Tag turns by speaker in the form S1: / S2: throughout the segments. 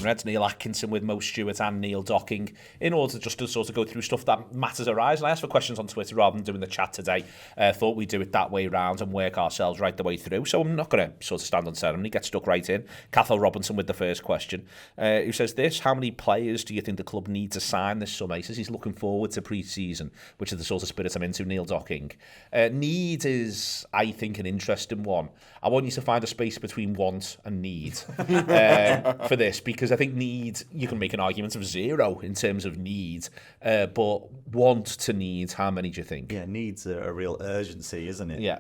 S1: Reds, Neil Atkinson with Mo Stewart and Neil Docking, in order just to sort of go through stuff that matters arise. And I asked for questions on Twitter rather than doing the chat today. Thought we'd do it that way round and work ourselves right the way through. So I'm not going to sort of stand on ceremony, get stuck right in. Cathal Robinson with the first question, who says this: how many players do you think the club need to sign this summer? He says he's looking forward to pre-season, which is the sort of spirit I'm into, Neil Docking. Need is, I think, an interesting one. I want you to find a space between want and need for this, because I think need, you can make an argument of 0 in terms of need, but want to need, how many do you think?
S2: Yeah, needs a real urgency, isn't it?
S1: Yeah.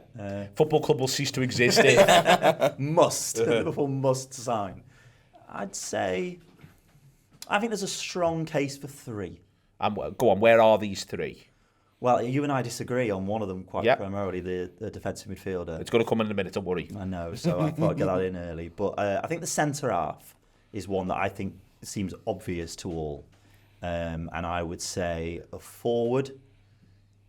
S1: Football club will cease to exist if...
S2: Liverpool must sign. I'd say, I think there's a strong case for 3.
S1: Go on, where are these 3?
S2: Well, you and I disagree on one of them quite primarily, the defensive midfielder.
S1: It's going to come in a minute, don't worry.
S2: I know, so I thought I'd get that in early. But I think the centre-half is one that I think seems obvious to all. And I would say a forward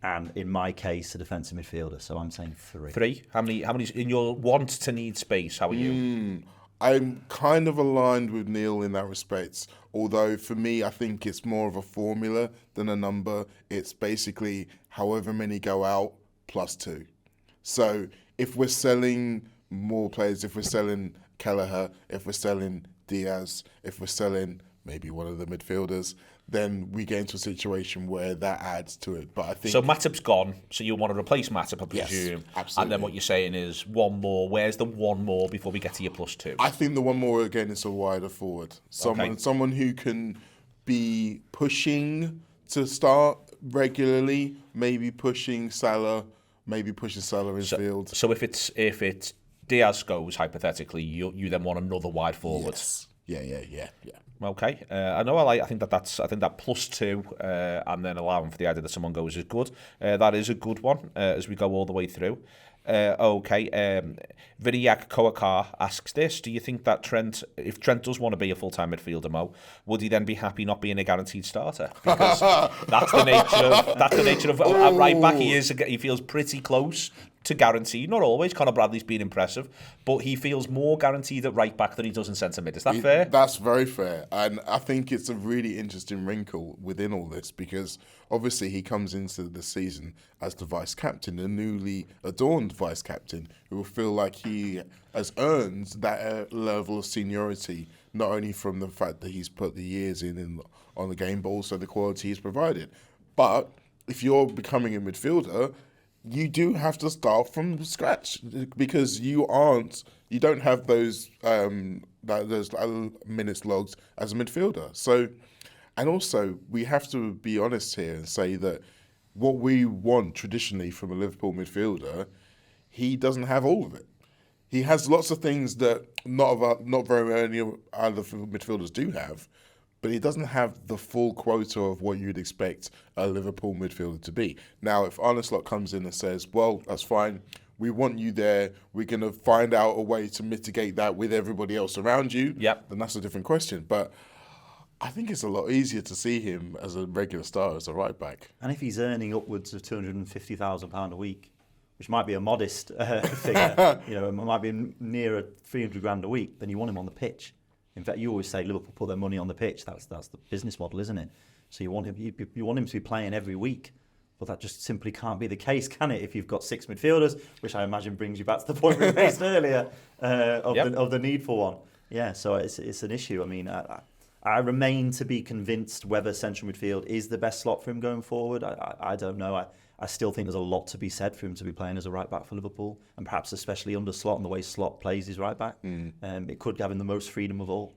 S2: and, in my case, a defensive midfielder. So I'm saying 3.
S1: 3? How many in your want to need space? How are you?
S3: I'm kind of aligned with Neil in that respect. Although for me, I think it's more of a formula than a number. It's basically however many go out plus 2. So if we're selling more players, if we're selling Kelleher, if we're selling Diaz, if we're selling maybe one of the midfielders, then we get into a situation where that adds to it. But I think...
S1: So Matip's gone, so you want to replace Matip, I presume.
S3: Yes, absolutely.
S1: And then what you're saying is one more. Where's the one more before we get to your plus 2?
S3: I think the one more, again, is a wider forward. Someone who can be pushing to start regularly, maybe pushing Salah in field.
S1: So if it's Diaz goes, hypothetically, you then want another wide forward.
S3: Yes. Yeah.
S1: Okay, I think that plus 2 and then allowing for the idea that someone goes is good. That is a good one as we go all the way through. Viriak Koakar asks this: do you think that if Trent does want to be a full-time midfielder, Mo, would he then be happy not being a guaranteed starter? Because that's the nature of at right back. He feels pretty close to guaranteed. Not always. Conor Bradley's been impressive, but he feels more guaranteed at right back than he does in centre mid. Is that fair?
S3: That's very fair, and I think it's a really interesting wrinkle within all this, because obviously he comes into the season as the vice captain, the newly adorned vice captain, who will feel like he has earned that level of seniority, not only from the fact that he's put the years in on the game, but also the quality he's provided. But if you're becoming a midfielder, you do have to start from scratch, because you don't have those minutes logged as a midfielder. So, and also we have to be honest here and say that what we want traditionally from a Liverpool midfielder, he doesn't have all of it. He has lots of things that not very many other midfielders do have, but he doesn't have the full quota of what you'd expect a Liverpool midfielder to be. Now, if Arne Slot comes in and says, well, that's fine, we want you there, we're going to find out a way to mitigate that with everybody else around you, then that's a different question. But I think it's a lot easier to see him as a regular starter, as a right back.
S2: And if he's earning upwards of £250,000 a week, which might be a modest figure, it might be nearer 300 grand a week, then you want him on the pitch. In fact, you always say Liverpool put their money on the pitch. That's the business model, isn't it? So you want him to be playing every week, but that just simply can't be the case, can it? If you've got 6 midfielders, which I imagine brings you back to the point we raised earlier of the need for one. Yeah, so it's an issue. I mean, I remain to be convinced whether central midfield is the best slot for him going forward. I don't know. I still think there's a lot to be said for him to be playing as a right back for Liverpool, and perhaps especially under Slot and the way Slot plays his right back. It could give him the most freedom of all.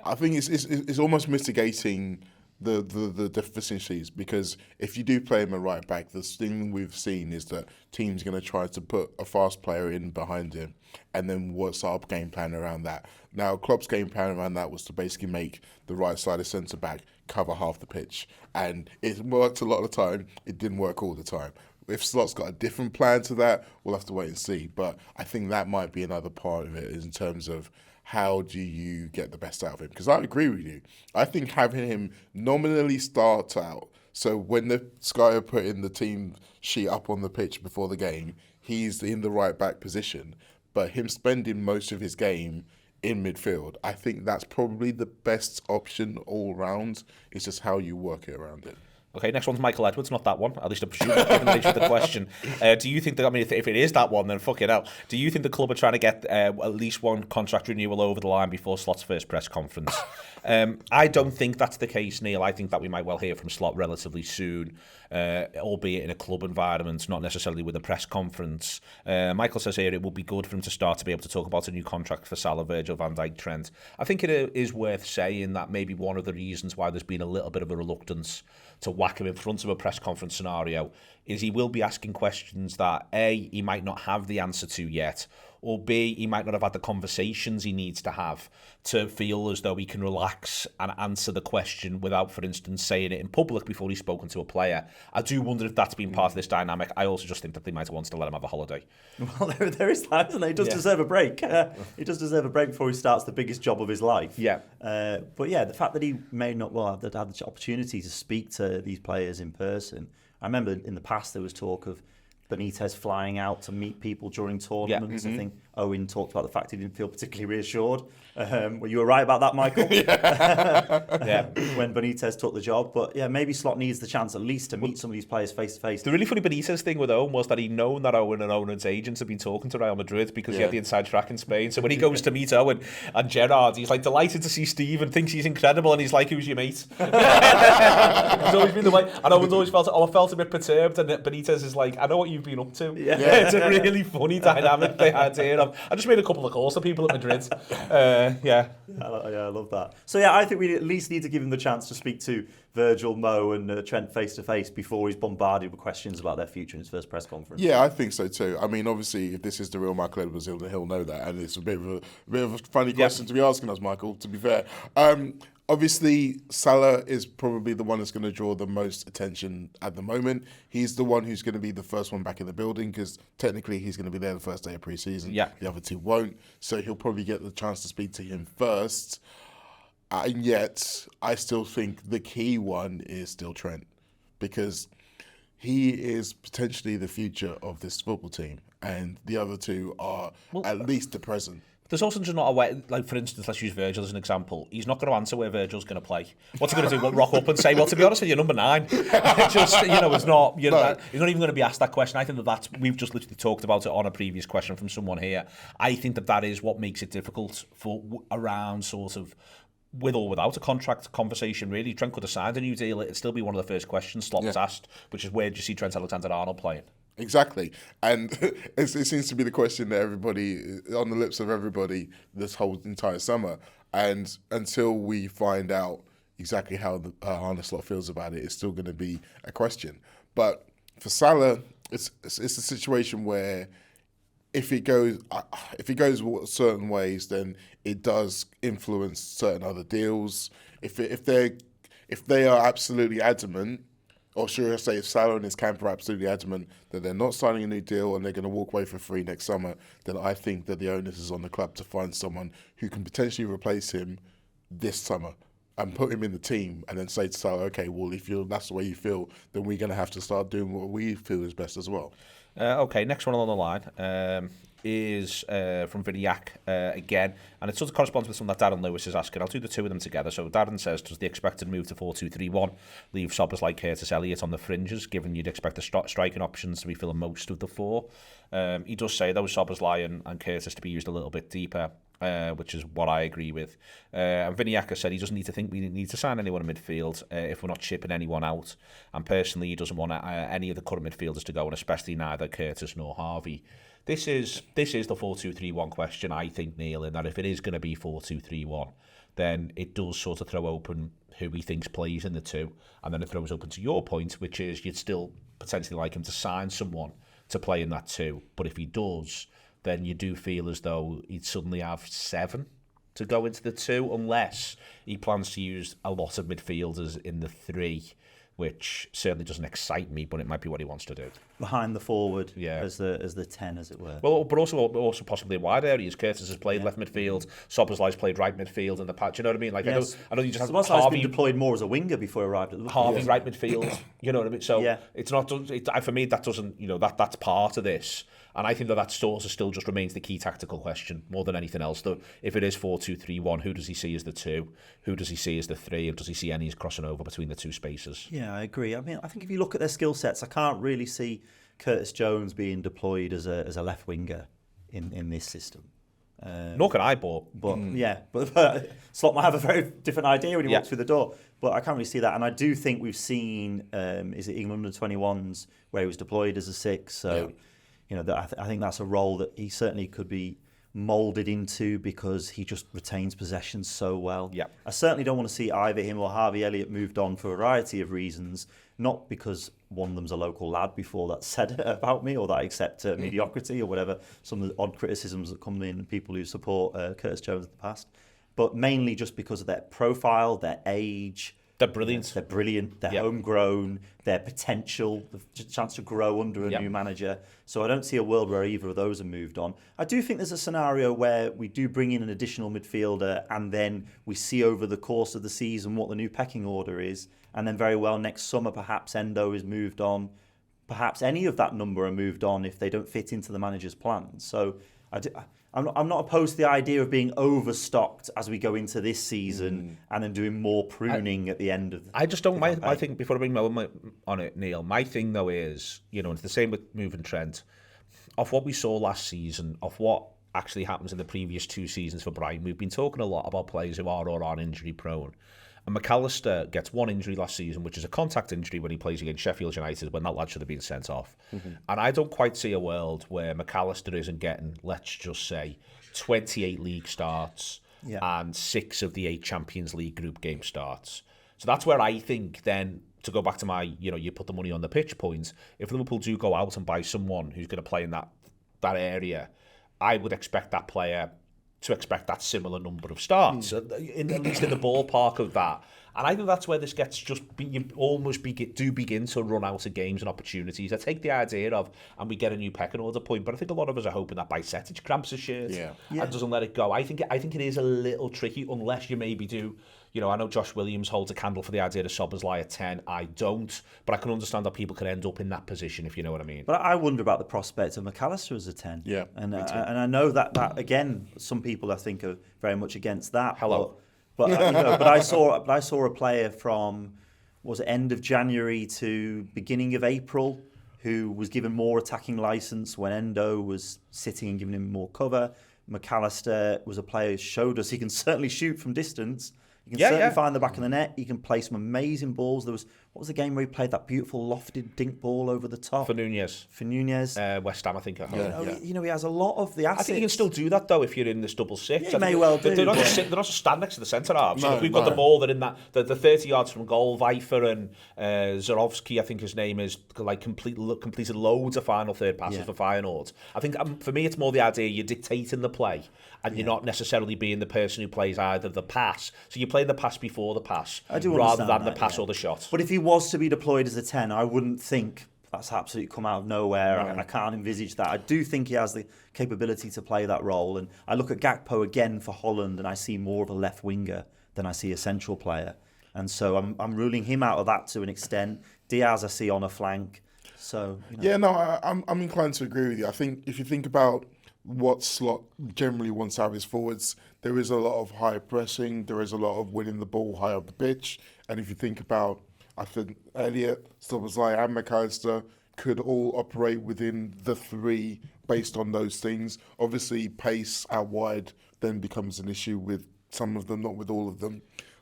S3: I think it's almost mitigating the deficiencies, because if you do play him at right back, the thing we've seen is that teams are going to try to put a fast player in behind him, and then what's our game plan around that? Now, Klopp's game plan around that was to basically make the right side of centre back cover half the pitch, and it worked a lot of the time. It didn't work all the time. If Slot's got a different plan to that, we'll have to wait and see. But I think that might be another part of it, is in terms of how do you get the best out of him? Because I agree with you. I think having him nominally start out, so when the Sky are putting the team sheet up on the pitch before the game, he's in the right back position, but him spending most of his game in midfield. I think that's probably the best option all round. It's just how you work it around it.
S1: Okay, next one's Michael Edwards, not that one. At least I presume, given the nature of the question. Do you think that, I mean, if it is that one, then fuck it out. Do you think the club are trying to get at least one contract renewal over the line before Slot's first press conference? I don't think that's the case, Neil. I think that we might well hear from Slot relatively soon, albeit in a club environment, not necessarily with a press conference. Michael says here it would be good for him to start to be able to talk about a new contract for Salah, Virgil van Dijk, Trent. I think it is worth saying that maybe one of the reasons why there's been a little bit of a reluctance to whack him in front of a press conference scenario is he will be asking questions that A, he might not have the answer to yet, or B, he might not have had the conversations he needs to have to feel as though he can relax and answer the question without, for instance, saying it in public before he's spoken to a player. I do wonder if that's been part of this dynamic. I also just think that they might have wanted to let him have a holiday.
S2: Well, there is that, isn't there? He does deserve a break. He does deserve a break before he starts the biggest job of his life.
S1: Yeah.
S2: But yeah, the fact that he may not have had the opportunity to speak to these players in person. I remember in the past there was talk of Benitez flying out to meet people during tournaments. I think Owen talked about the fact he didn't feel particularly reassured. Well, you were right about that, Michael. When Benitez took the job. But yeah, maybe Slot needs the chance at least to meet some of these players face to face.
S1: The really funny Benitez thing with Owen was that he'd known that Owen and Owen's agents had been talking to Real Madrid because he had the inside track in Spain. So when he goes to meet Owen and Gerrard, he's like delighted to see Steve and thinks he's incredible, and he's like, "Who's your mate?" He's always been the way, and Owen's always felt a bit perturbed, and Benitez is like, "I know what you've been up to." It's a really funny dynamic they had here. I just made a couple of calls to people at Madrid.
S2: I love that. So yeah, I think we at least need to give him the chance to speak to Virgil, Mo and Trent face to face before he's bombarded with questions about their future in his first press conference.
S3: Yeah, I think so too. I mean, obviously, if this is the real Michael Edwards, he'll know that, and it's a bit of a funny question to be asking us, Michael. To be fair, obviously, Salah is probably the one that's going to draw the most attention at the moment. He's the one who's going to be the first one back in the building because technically he's going to be there the first day of pre-season. Yeah. The other two won't, so he'll probably get the chance to speak to him first. And yet, I still think the key one is still Trent because he is potentially the future of this football team, and the other two are at least the present.
S1: There's also just not a way, like for instance, let's use Virgil as an example. He's not going to answer where Virgil's going to play. What's he going to do? Rock up and say, well, to be honest with you, number 9. Just, it's not, he's not even going to be asked that question. I think we've just literally talked about it on a previous question from someone here. I think that is what makes it difficult for around sort of, with or without a contract conversation, really. Trent could have signed a new deal. It'd still be one of the first questions Slot was asked, which is where do you see Trent Alexander-Arnold playing?
S3: Exactly. And it seems to be the question that everybody, on the lips of everybody, this whole entire summer. And until we find out exactly how Arne Slot feels about it, it's still going to be a question. But for Salah, it's a situation where if it goes certain ways, then it does influence certain other deals. If they are absolutely adamant, or should I say if Salah and his camp are absolutely adamant that they're not signing a new deal and they're going to walk away for free next summer, then I think that the onus is on the club to find someone who can potentially replace him this summer and put him in the team and then say to Salah, okay, well, if that's the way you feel, then we're going to have to start doing what we feel is best as well.
S1: Okay, next one on the line is from Viniak again, and it sort of corresponds with something that Darren Lewis is asking. I'll do the two of them together. So Darren says, does the expected move to 4-2-3-1 leave soppers like Curtis Elliott on the fringes, given you'd expect the striking options to be filling most of the 4? He does say those soppers and Curtis to be used a little bit deeper, which is what I agree with. And Viniaka said he doesn't need to think we need to sign anyone in midfield if we're not chipping anyone out. And personally, he doesn't want any of the current midfielders to go, and especially neither Curtis nor Harvey. This is the 4-2-3-1 question, I think, Neil, in that if it is going to be 4-2-3-1, then it does sort of throw open who he thinks plays in the 2, and then it throws open to your point, which is you'd still potentially like him to sign someone to play in that 2. But if he does, then you do feel as though he'd suddenly have 7 to go into the 2, unless he plans to use a lot of midfielders in the 3, which certainly doesn't excite me, but it might be what he wants to do.
S2: behind the forward
S1: Yeah.
S2: as the 10, as it were.
S1: Well, but also possibly in wide areas. Curtis has played left midfield. Szoboszlai's played right midfield in the patch. You know what I mean? Like
S2: Yes.
S1: I know you just have
S2: Szoboszlai's been deployed more as a winger before he arrived at Liverpool.
S1: Harvey right midfield. You know what I mean? So it's not. For me, that doesn't. That's part of this. And I think that still just remains the key tactical question more than anything else. Though, if it is 4-2-3-1, who does he see as the 2? Who does he see as the 3? And does he see any crossing over between the two spaces?
S2: Yeah, I agree. I mean, I think if you look at their skill sets, I can't really see Curtis Jones being deployed as a left winger in this system.
S1: Nor can I, but
S2: Slot might have a very different idea when he walks through the door. But I can't really see that. And I do think we've seen, is it England under-21s, where he was deployed as a 6. So, I think that's a role that he certainly could be moulded into because he just retains possession so well.
S1: Yeah.
S2: I certainly don't want to see either him or Harvey Elliott moved on for a variety of reasons, not because one of them's a local lad before that's said about me or that I accept mediocrity or whatever, some of the odd criticisms that come in people who support Curtis Jones in the past, but mainly just because of their profile, their age.
S1: They're brilliant.
S2: They're brilliant. They're homegrown. Their potential, the chance to grow under a new manager. So I don't see a world where either of those are moved on. I do think there's a scenario where we do bring in an additional midfielder and then we see over the course of the season what the new pecking order is. And then very well next summer, perhaps Endo is moved on. Perhaps any of that number are moved on if they don't fit into the manager's plans. So I'm not opposed to the idea of being overstocked as we go into this season and then doing more pruning at the end of the
S1: I just don't. I think before I bring my on it, Neil, my thing though is, it's the same with moving Trent. Of what we saw last season, of what actually happens in the previous 2 seasons for Brighton, we've been talking a lot about players who are or aren't injury prone. And McAllister gets 1 injury last season, which is a contact injury when he plays against Sheffield United, when that lad should have been sent off. And I don't quite see a world where McAllister isn't getting, let's just say, 28 league starts and 6 of the 8 Champions League group game starts. So that's where I think then, to go back to my, you put the money on the pitch point, if Liverpool do go out and buy someone who's going to play in that area, I would expect that player to expect that similar number of starts, at least in the ballpark of that. And I think that's where this gets begin to run out of games and opportunities. I take the idea of, and we get a new pecking order point, but I think a lot of us are hoping that Bajcetic cramps his shirt and doesn't let it go. I think it is a little tricky, unless you maybe do. I know Josh Williams holds a candle for the idea of Szoboszlai at 10. I don't, but I can understand that people can end up in that position, if you know what I mean.
S2: But I wonder about the prospect of McAllister as a 10.
S3: Yeah,
S2: and I know that again, some people I think are very much against that.
S1: Hello.
S2: But I saw a player from, was it end of January to beginning of April, who was given more attacking licence when Endo was sitting and giving him more cover. McAllister was a player who showed us he can certainly shoot from distance. He can certainly find the back of the net. He can play some amazing balls. What was the game where he played that beautiful lofted dink ball over the top?
S1: For Nunez. West Ham, I think.
S2: He has a lot of the assets.
S1: I think you can still do that, though, if you're in this double six.
S2: Yeah, you may well do.
S1: They're not just stand next to the centre halves. So if we've got the ball, they're in that the 30 yards from goal. Vifer and Zorowski, I think his name is, like completed loads of final third passes for Feyenoord. I think for me, it's more the idea you're dictating the play and you're not necessarily being the person who plays either the pass. So you play the pass before the pass rather than the pass or the shot.
S2: But if he was to be deployed as a 10, I wouldn't think that's absolutely come out of nowhere, and I can't envisage that. I do think he has the capability to play that role, and I look at Gakpo again for Holland, and I see more of a left winger than I see a central player, and so I'm ruling him out of that to an extent. Diaz I see on a flank, so
S3: I'm inclined to agree with you. I think if you think about what Slot generally wants out of his forwards, there is a lot of high pressing, there is a lot of winning the ball high up the pitch, and if you think about, I think Elliott, Szoboszlai and McAllister could all operate within the 3 based on those things. Obviously, pace out wide then becomes an issue with some of them, not with all of them.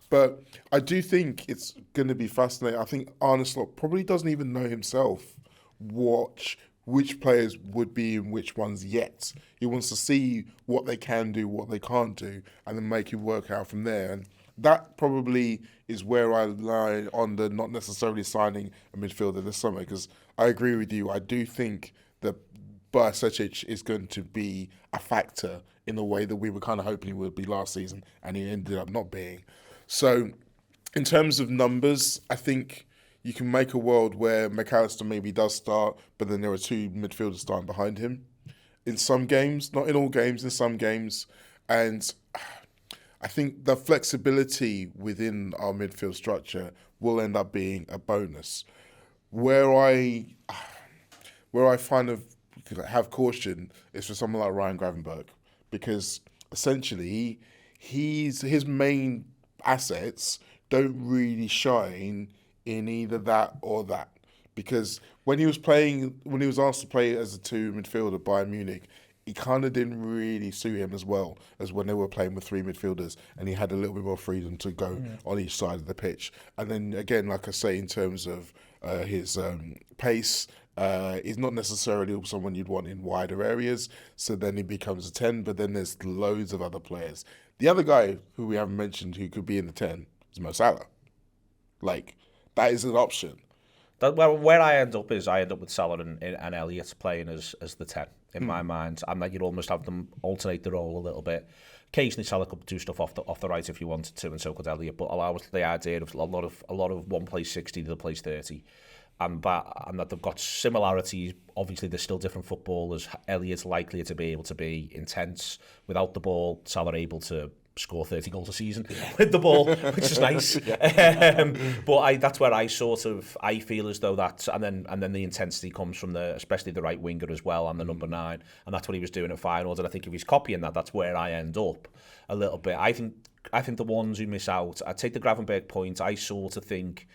S3: But I do think it's going to be fascinating. I think Arne Slot probably doesn't even know himself which players would be in which ones yet. He wants to see what they can do, what they can't do, and then make it work out from there. And that probably is where I lie on the not necessarily signing a midfielder this summer, because I agree with you. I do think that Bajcetic is going to be a factor in the way that we were kind of hoping he would be last season, and he ended up not being. So in terms of numbers, I think you can make a world where McAllister maybe does start, but then there are two midfielders starting behind him. In some games, not in all games, in some games. And I think the flexibility within our midfield structure will end up being a bonus. Where I find have caution is for someone like Ryan Gravenberch, because essentially his main assets don't really shine in either that or that. Because when he was asked to play as a two midfielder by Munich, it kind of didn't really suit him as well as when they were playing with three midfielders, and he had a little bit more freedom to go on each side of the pitch. And then again, like I say, in terms of his pace, he's not necessarily someone you'd want in wider areas. So then he becomes a 10, but then there's loads of other players. The other guy who we haven't mentioned who could be in the 10 is Mo Salah. Like, that is an option.
S1: Where I end up with Salah and Elliott playing as the 10 in my mind, and that you'd almost have them alternate the role a little bit. Occasionally Salah could do stuff off the right if you wanted to, and so could Elliott, but allow us the idea of a lot of one plays 60, the other plays 30. And that they've got similarities. Obviously, they're still different footballers. Elliott's likely to be able to be intense without the ball. Salah able to score 30 goals a season with the ball, which is nice. But that's where I feel as though that, and then the intensity comes from especially the right winger as well, and the number 9, and that's what he was doing at Feyenoord. And I think if he's copying that, that's where I end up a little bit. I think the ones who miss out, I take the Gravenberch point. I sort of think,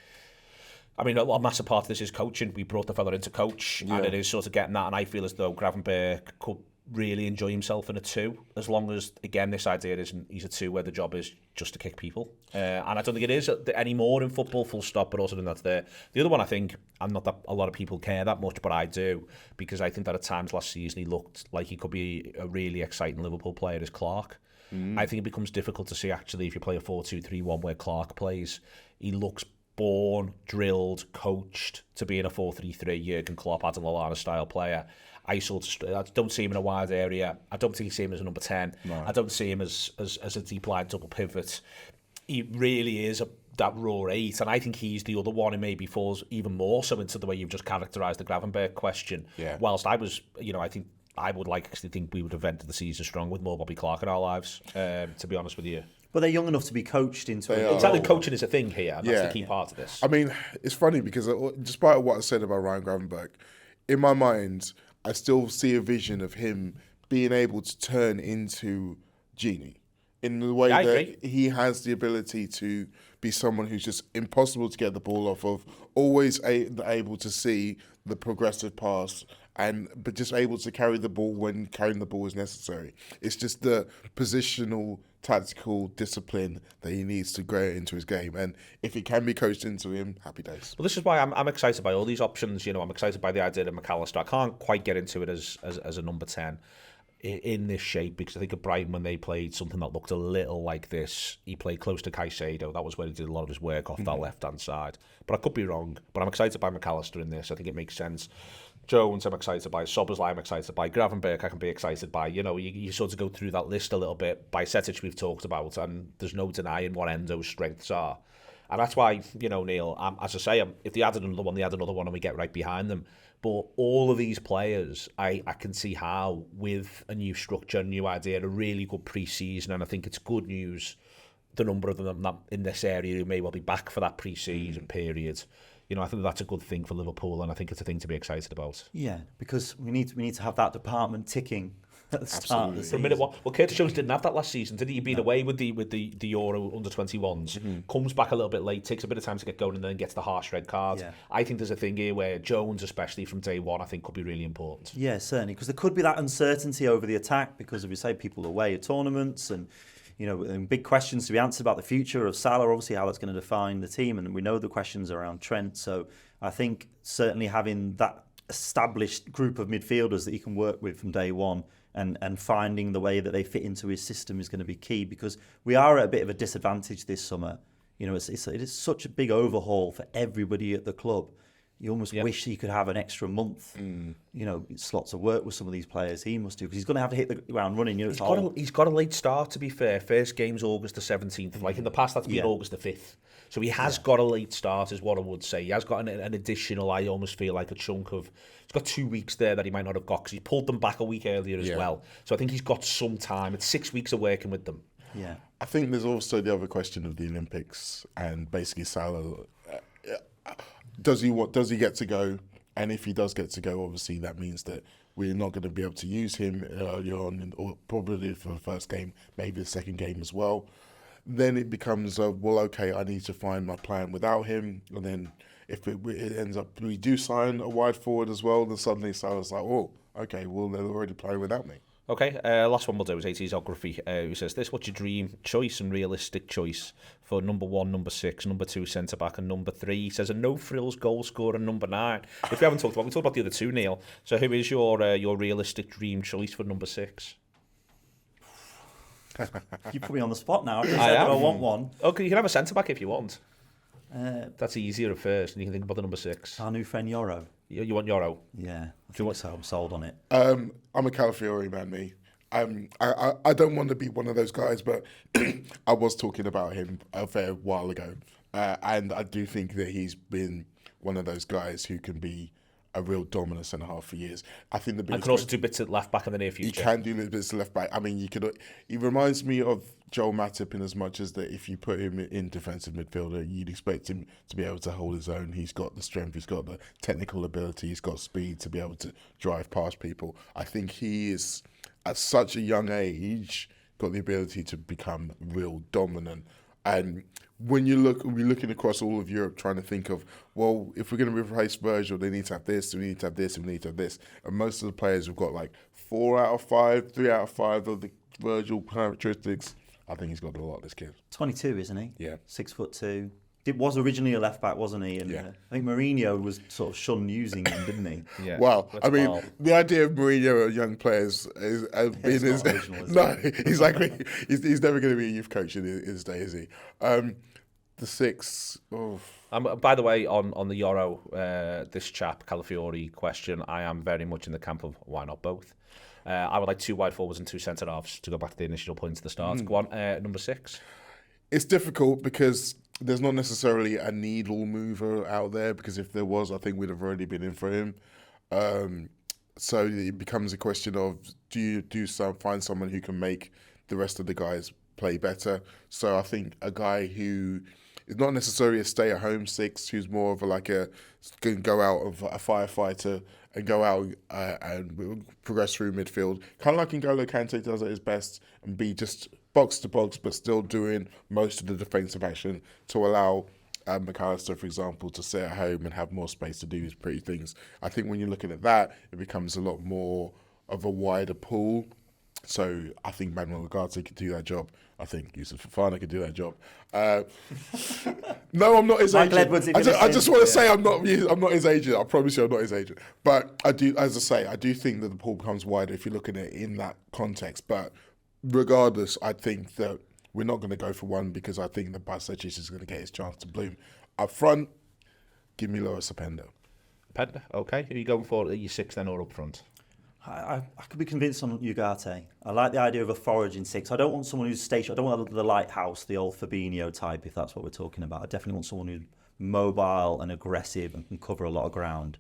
S1: I mean, a massive part of this is coaching. We brought the fella in to coach, and it is sort of getting that. And I feel as though Gravenberch could really enjoy himself in a 2, as long as, again, this idea isn't he's a 2 where the job is just to kick people. And I don't think it is anymore in football, full stop, but also then that's there. The other one, I think, and not that a lot of people care that much, but I do, because I think that at times last season he looked like he could be a really exciting Liverpool player, is Clark. I think it becomes difficult to see, actually, if you play a 4-2-3-1 where Clark plays. He looks born, drilled, coached to be in a 4-3-3 Jurgen Klopp, Adam Lallana style player. I don't see him in a wide area. I don't think I see him as a number 10. No. I don't see him as a deep line double pivot. He really is that raw 8, and I think he's the other one who maybe falls even more so into the way you've just characterised the Gravenberch question. Yeah. Whilst I was, I think I would actually think we would have ended the season strong with more Bobby Clark in our lives, to be honest with you.
S2: But they're young enough to be coached into it.
S1: Exactly, coaching is a thing here, and that's the key part of this.
S3: I mean, it's funny because despite what I said about Ryan Gravenberch, in my mind, I still see a vision of him being able to turn into Genie in the way that he has the ability to be someone who's just impossible to get the ball off of, always able to see the progressive pass, but just able to carry the ball when carrying the ball is necessary. It's just the positional, tactical discipline that he needs to grow into his game, and if it can be coached into him, happy days.
S1: Well, this is why I'm excited by all these options. I'm excited by the idea of McAllister. I can't quite get into it as a number 10 in this shape, because I think of Brighton, when they played something that looked a little like this, he played close to Caicedo. That was where he did a lot of his work off that left-hand side. But I could be wrong. But I'm excited by McAllister in this. I think it makes sense. Jones, I'm excited by. Szoboszlai, I'm excited by. Gravenberch, I can be excited by. You sort of go through that list a little bit. By Setic, we've talked about, and there's no denying what Endo's strengths are. And that's why, Neil, as I say, if they added another one, they add another one, and we get right behind them. But all of these players, I can see how, with a new structure, a new idea, a really good pre-season, and I think it's good news, the number of them in this area who may well be back for that pre-season period. I think that's a good thing for Liverpool, and I think it's a thing to be excited about.
S2: Yeah, because we need to have that department ticking at the start of the season.
S1: For a minute, well, Curtis Jones didn't have that last season, did he? He'd been away with the Euro under-21s, comes back a little bit late, takes a bit of time to get going, and then gets the harsh red card. Yeah. I think there's a thing here where Jones, especially from day one, I think could be really important.
S2: Yeah, certainly, because there could be that uncertainty over the attack, because, as we say, people are away at tournaments, and and big questions to be answered about the future of Salah, obviously how that's going to define the team, and we know the questions around Trent. So I think certainly having that established group of midfielders that he can work with from day one, and finding the way that they fit into his system is going to be key, because we are at a bit of a disadvantage this summer. It is such a big overhaul for everybody at the club. You almost wish he could have an extra month. You know, slots of work with some of these players. He must do, because he's going to have to hit the ground running. You know,
S1: he's got a late start, to be fair. First game's August the 17th. Like in the past, that's been August the 5th. So he has got a late start, is what I would say. He has got an additional, I almost feel like a chunk of... He's got 2 weeks there that he might not have got, because he pulled them back a week earlier as well. So I think he's got some time. It's 6 weeks of working with them.
S2: Yeah.
S3: I think there's also the other question of the Olympics, and basically Salah. Does he get to go? And if he does get to go, obviously that means that we're not going to be able to use him early on, or probably for the first game, maybe the second game as well. Then it becomes, well, okay, I need to find my plan without him. And then if it ends up, we do sign a wide forward as well, then suddenly Salah's like, oh, okay, well, they're already playing without me.
S1: Okay, last one we'll do is AT'sography, who says this: what's your dream choice and realistic choice for number 1, number 6, number 2 centre-back, and number 3? He says a no-frills goal scorer, number 9. If we haven't talked about, we talked about the other 2, Neil. So who is your realistic dream choice for number 6?
S2: You put me on the spot now.
S1: I
S2: want one.
S1: Okay, you can have a centre-back if you want. That's easier at first, and you can think about the number 6.
S2: Our new friend Yoro.
S1: You want Yoro?
S2: Yeah, so I'm sold on it.
S3: I'm a Calafiori man, me. I don't want to be one of those guys, but I was talking about him a fair while ago, and I do think that he's been one of those guys who can be a real dominant centre half for years. I think the biggest...
S1: And can also do bits at left back in the near future.
S3: He can do little bits of left back. I mean, he reminds me of Joel Matip in as much as that if you put him in defensive midfielder, you'd expect him to be able to hold his own. He's got the strength, he's got the technical ability, he's got speed to be able to drive past people. I think he is, at such a young age, got the ability to become real dominant. And when we're looking across all of Europe trying to think of, well, if we're going to replace Virgil, they need to have this, we need to have this, and we need to have this. And most of the players have got like 4 out of 5, 3 out of 5 of the Virgil characteristics. I think he's got a lot, this kid.
S2: 22, isn't he?
S3: Yeah.
S2: 6'2". It was originally a left back, wasn't he? And
S3: Yeah.
S2: I think Mourinho was sort of shunned using him, didn't he?
S1: Yeah.
S3: Well,
S1: That's
S3: I mean,
S1: wild.
S3: the idea of Mourinho and young players is
S2: It's not original, is
S3: no, he's like he's never going to be a youth coach in his day, is he? The 6. Oh.
S1: By the way, on the Euro, this chap Calafiori question, I am very much in the camp of why not both. I would like 2 wide forwards and 2 centre halves to go back to the initial points at the start. Go on, number 6.
S3: It's difficult because there's not necessarily a needle mover out there, because if there was, I think we'd have already been in for him. So it becomes a question of, do you find someone who can make the rest of the guys play better? So I think a guy who is not necessarily a stay-at-home 6, who's more of can go out of a firefighter and go out and progress through midfield, kind of like N'Golo Kante does at his best, and be just box to box, but still doing most of the defensive action to allow McAllister, for example, to sit at home and have more space to do his pretty things. I think when you're looking at that, it becomes a lot more of a wider pool. So I think Manuel Ugarte could do that job. I think Yusuf Fofana could do that job. No, I'm not his
S2: Michael
S3: agent.
S2: Edwards,
S3: I just want to say I'm not his agent. I promise you I'm not his agent. But I do, as I say, I do think that the pool becomes wider if you're looking at it in that context. But regardless, I think that we're not going to go for one, because I think that Bajcetic is going to get his chance to bloom. Up front, give me Loris Openda.
S1: Openda, okay. Who are you going for? Are you 6 then, or up front?
S2: I could be convinced on Ugarte. I like the idea of a foraging 6. I don't want someone who's stationary. I don't want the lighthouse, the old Fabinho type, if that's what we're talking about. I definitely want someone who's mobile and aggressive and can cover a lot of ground.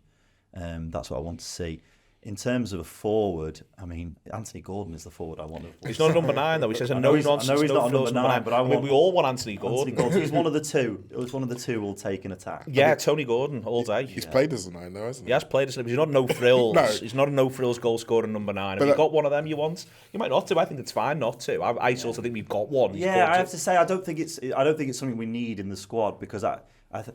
S2: That's what I want to see. In terms of a forward, I mean, Anthony Gordon is the forward I want.
S1: He's not a number 9 though. He says a
S2: I know he's not a
S1: no-nonsense,
S2: number 9, but I
S1: mean, we all want Anthony Gordon.
S2: He's one of the two. It was one of the two we'll take in attack.
S1: Yeah, Tony Gordon all day.
S3: He's played as a 9 though, hasn't he?
S1: He has played as a 9, but he's not no frills.
S3: No.
S1: He's not a no frills goal scorer number 9. Have
S3: But
S1: you got one of them you want? You might not do. I think it's fine not to. I sort of think we've got one.
S2: Yeah, I have to say I don't think it's something we need in the squad, because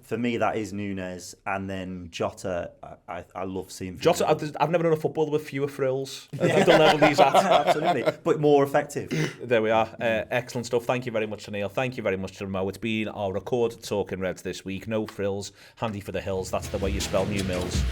S2: for me that is Nunes, and then Jota. I love seeing
S1: Jota. I've never known a footballer with fewer frills at the level he's at.
S2: Absolutely, but more effective.
S1: There we are. Excellent stuff. Thank you very much to Neil. Thank you very much to Mo. It's been our recorded Talking Reds this week. No frills, handy for the hills. That's the way you spell New Mills.